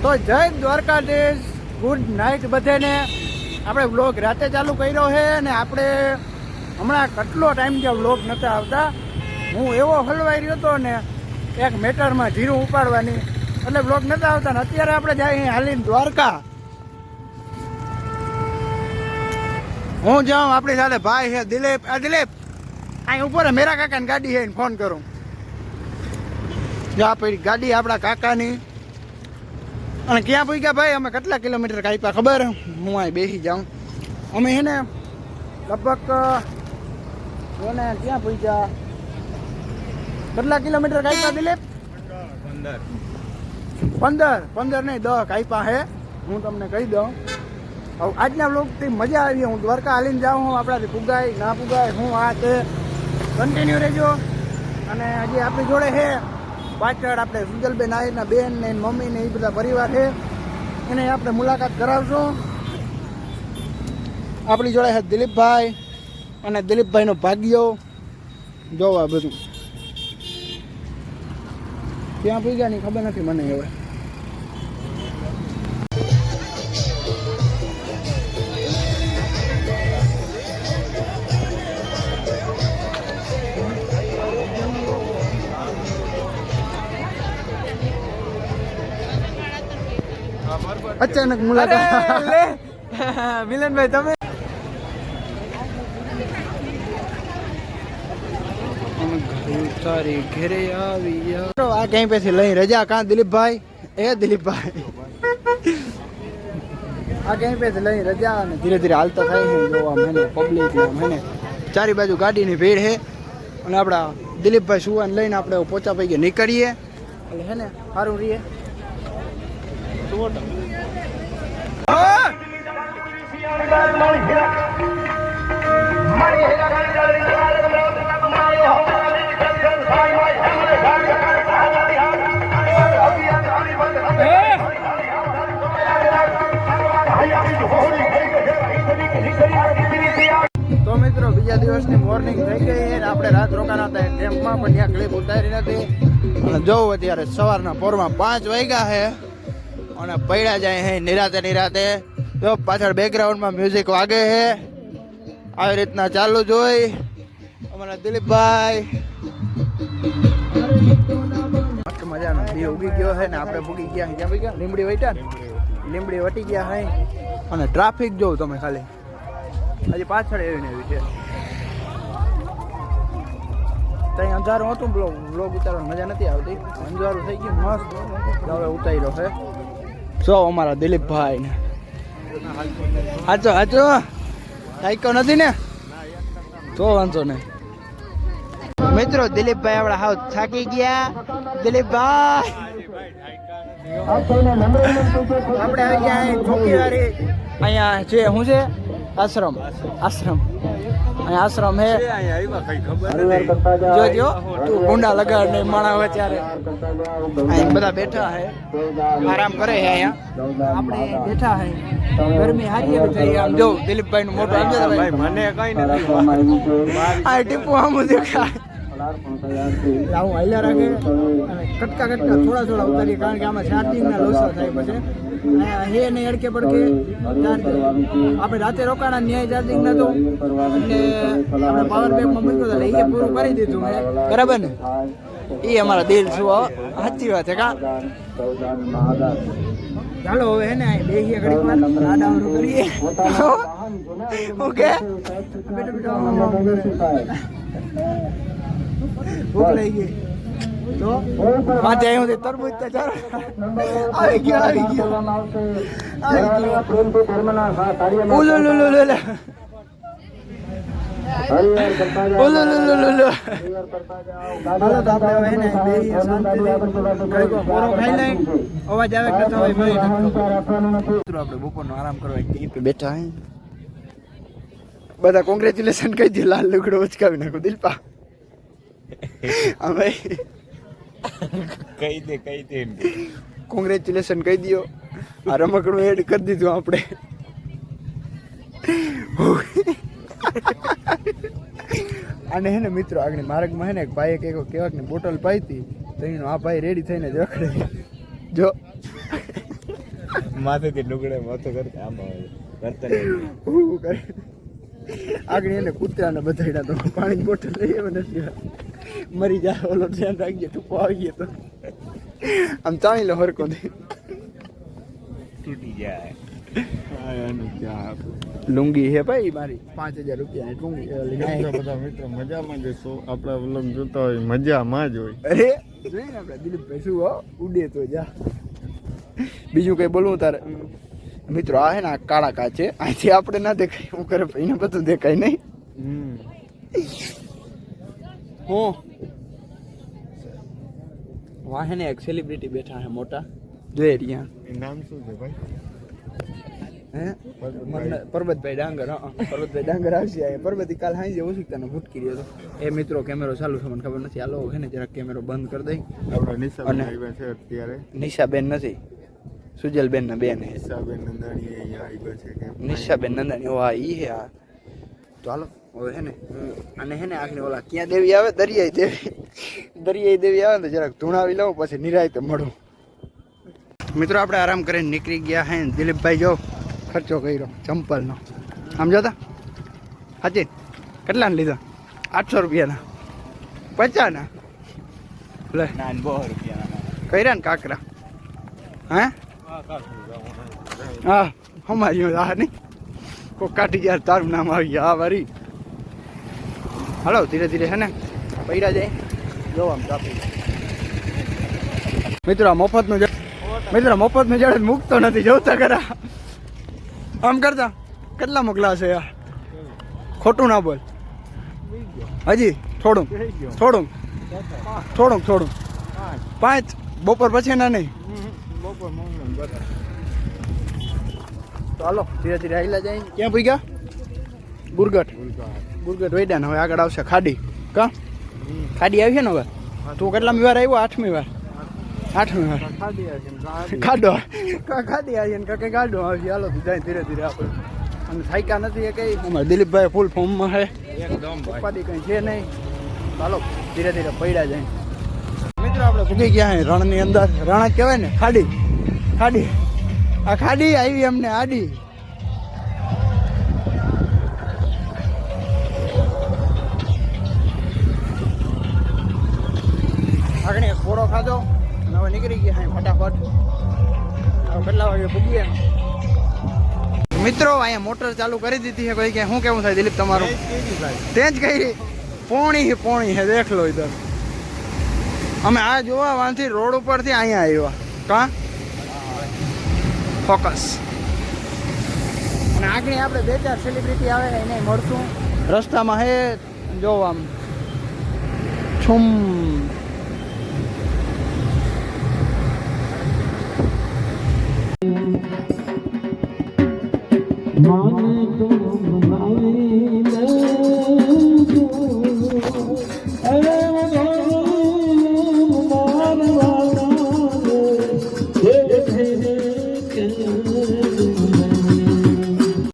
તો જય Dwarkadhish, good night બધાને. આપણે વ્લોગ રાતે ચાલુ કર્યો છે અને આપણે હમણાં કેટલો ટાઈમ જે વ્લોગ નહોતા આવતા. હું એવો હલવાઈ રહ્યો હતો ને એક મેટરમાં જીરું ઉપાડવાની, એટલે વ્લોગ નહોતા આવતા ને અત્યારે આપણે જાય હાલીને દ્વારકા. હું જાઉં, આપણી સાથે ભાઈ છે દિલીપ. દિલીપ અહીં ઉપર મેરા કાકાની ગાડી છે, ફોન કરું. જા પડી ગાડી આપણા કાકાની. અને ક્યાં પૂગ્યા ભાઈ? અમે કેટલા કિલોમીટર કાપ્યા ખબર? હું અહીં બેસી જાઉં. અમે છે ને લગભગ કોને ક્યાં પૂગ્યા, કેટલા કિલોમીટર કાપ્યા દિલીપ? 15 નહીં 10 કાપ્યા હે. હું તમને કહી દઉં. હવે આજના વ્લોગથી મજા આવી. હું દ્વારકા હાલીને જાઉં, હું આપણાથી પુગાય ના પુગાય હું આ તે કન્ટિન્યુ રહેજો. અને હજી આપણી જોડે છે પાછળ આપણે સુજલબેન આહિરના બેન ને મમ્મી ને એ બધા પરિવાર છે, એને આપણે મુલાકાત કરાવશું. આપણી જોડે છે દિલીપભાઈ અને દિલીપભાઈનો ભાગ્યો. જોવા બધું ક્યાં પૂગ્યા ની ખબર નથી મને હવે. અચાનક મુલાકાત મિલનભાઈ તમે તારી ઘરે આવી આ કઈ પછી લઈ રજા કાં દિલીપભાઈ? એ દિલીપભાઈ આ કઈ પછી લઈ રજા અને ધીરે ધીરે હાલતા થાય છે. જોવા મને પબ્લિક મને ચારી બાજુ ગાડીની ભીડ છે અને આપણા દિલીપભાઈ સુવાન લઈને આપણે પોચા પૈકી નીકળીએ એટલે હે ને સારું રહીએ. તો મિત્રો બીજા દિવસની મોર્નિંગ થઈ ગઈ અને આપણે રાત રોકાણા હતા કેમ્પમાં, પણ ત્યાં ક્લિપ ઉતારી નથી. અને જોઉં અત્યારે સવારના પોરમાં 5 વાગ્યા છે અને પડ્યા જાય હે નિરાતે. જો પાછળ બેકગ્રાઉન્ડમાં મ્યુઝિક વાગે છે, આવી રીતના ચાલુ જ હોય. અમારા દિલીપભાઈ મસ્ત મજાનો બી ઉગી ગયો છે ને આપણે ભૂગી ગયા. ક્યાં ભૂગી ગયા? લીમડી વટ્યા ને, લીમડી વટી ગયા છે. અને ટ્રાફિક જોઉં તમે ખાલી, હજી પાછળ એવી ને એવી છે. ત્યાં અંધારું હતું, બ્લોગ ઉતારવાની મજા નથી આવતી. અંધારું થઈ ગયું મસ્ત, હવે ઉતાર્યો છે. જો અમારા દિલીપભાઈ ને હાચો સાઈકો નથી ને, તો વાંધો નહીં. મિત્રો દિલીપભાઈ આપણા હાવ થાકી ગયા. દિલીપભાઈ આપણે આવી ગયા ચોકીવાળી. અહીંયા છે શું છે? આશ્રમ. અહીંયા આશ્રમ હે. જોજો તું ગુંડા લગાડ ને માણા હોય ત્યારે અહીં બધા બેઠા હે, આરામ કરે છે. અહીંયા આપણે બેઠા હે, ગરમી હારી એવી થઈ. આમ જો દિલીપભાઈ નું મોટું આમ ભાઈ મને કઈ નથી આ ટીપુ આમ દેખાય. આવું હાલ્યા રાખે અને કટકા થોડા ઉતારીએ, કારણ કે આમાં ચાર્જિંગના લોસો થાય. પછી હે નહીં અડકે પડકે આપણે રાતે રોકાણા ન્યાય ચાર્જિંગ નતો એટલે આપણે પાવર બેંકમાં મૂક્યો એટલે એ પૂરું કરી દીધું મેં. બરાબર ને? એ અમારા દિલ શું સાચી વાત છે કા. ચાલો હવે હે ને બેહીએ ઘડીક વાર આડાવડું કરીએ. ઓકે ભૂખ લઈ ગઈ તો માથે આવ્યું છે તરબૂચ તો ચાલો આવી ગયો. અવાજ આવે આપણે બપોરનો આરામ કરવા બેઠા બધા. કોંગ્રેચ્યુલેશન કહી દે, લાલ લુગડો ઉચકાવી નાખો દિલપા. કહી દે કોંગ્રેચ્યુલેશન કહી દો. આ રમકડું એડ કરી દીધું આપણે. અને હે ને મિત્રો આગળ માર્ગમાં હે ને એક ભાઈએ કેવાક ની બોટલ પાઈ હતી, તો એનો આ ભાઈ રેડી થઈને જ રખડે. જો માથેથી ડુગડે મોતો કરતા આમ કરતા આગળ એને કૂતરાને બધાડ્યા તો પાણીની બોટલ લઈ આવે નથી મરી જાય ઓલો ધ્યાન રાખજે ટૂંકો આવી ગયો તો આમ ચાલી લો હરકો તૂટી જાય લુંગી હે ભાઈ મારી 5000 રૂપિયાની લુંગી બધા મિત્રો મજામાં જશો આપણા વ્લોગ જોતા હોય મજામાં જ હોય અરે જોઈ ને આપણે દિલીપભાઈ શું ઉડે તો જા બીજું કઈ બોલવું તારે મિત્રો આ હે ને કાળા કાચ છે અહીંથી આપણે ના દેખાય હું કરે ભાઈ ને બધું દેખાય નહીં હું વાહે ને એક સેલિબ્રિટી બેઠા હે મોટા જોઈ રહ્યા નામ શું છે ભાઈ પરબતભાઈ ડાંગર પરબતભાઈ ડાંગર આવશે પરબતી કાલ હાઈ જેવું શીખતા ભૂટકી રહ્યો હતો એ મિત્રો કેમેરો ચાલુ છે મને ખબર નથી આલો છે ને જરાક કેમેરો બંધ કરી દઈ આપણા નિશાબેન આવ્યા છે અત્યારે નિશાબેન નથી સુજલબેન ના બેન નિશાબેન નંદાણી અહીંયા આવ્યા છે કે નિશાબેન નંદાણી ઓ હા ઈ હે આ તો હાલો હવે હે ને અને હે ને આખને ઓલા ક્યાં દેવી આવે દરિયાઈ દેવી આવે ને જરાક ધૂણાવી લઉં પછી નિરાયતે મળું મિત્રો આપણે આરામ કરીને નીકળી ગયા હે દિલીપભાઈ જો ખર્ચો કર્યો ચંપલનો આમ જોતા હાચી કેટલાને લીધા 800 રૂપિયાના 50 ના લે ના 200 રૂપિયાના કર્યા ને કાકરા હે હા અમારી આ નહીં કોઈ કાઢી યાર તારું નામ આવી ગયા આ વારી હાલો ધીરે ધીરે છે ને પૈડા જાય જો આમ ચાપી મિત્રો આ મફતનું જડે મૂકતો નથી જોતા ખરા આમ કરતા કેટલા મોકલા છે યાર ખોટું ના બોલ હજી થોડું 5 બપોર પછી ના નહીં તો હાલો ધીરે ધીરે આઈલા જાય ક્યાં પૂઈ ગયા ગુરગટ વૈડા ને હવે આગળ આવશે ખાડી કા ખાડી આવી છે ને હવે તું કેટલામી વાર આવ્યો 8મી વાર ખાડો ખાડી આવી ને કાંઈ ગાડો આવી હાલો જાય ધીરે ધીરે આપણે અને થાક્યા નથી એ કઈ અમારે દિલીપભાઈ ફૂલ ફોર્મમાં છે એકદમ ઉપાધિ કંઈ છે નહીં ચાલો ધીરે ધીરે પૈડા જાય મિત્રો આપણે પૂગી ગયા હે રણની અંદર રણ જ કહેવાય ને ખાડી આ ખાડી આવી અમને આડી આગળ એક ફોડો ખાધો અને હવે નીકળી ગયા હે ફટાફટ હવે કેટલા વાગે પૂગીએ મિત્રો અહીંયા મોટર ચાલુ કરી દીધી છે કોઈ કે શું કેવું થાય દિલીપ તમારું તે જ કરી પોણી છે દેખ લો ઇધર અમે આ જોવા વાંથી રોડ ઉપરથી અહીંયા આવ્યા કા ફોકસ અને આગળ આપણે 2-4 સેલિબ્રિટી આવે એને મળશું રસ્તામાં હે જો આમ છુમ માને તો બનાવી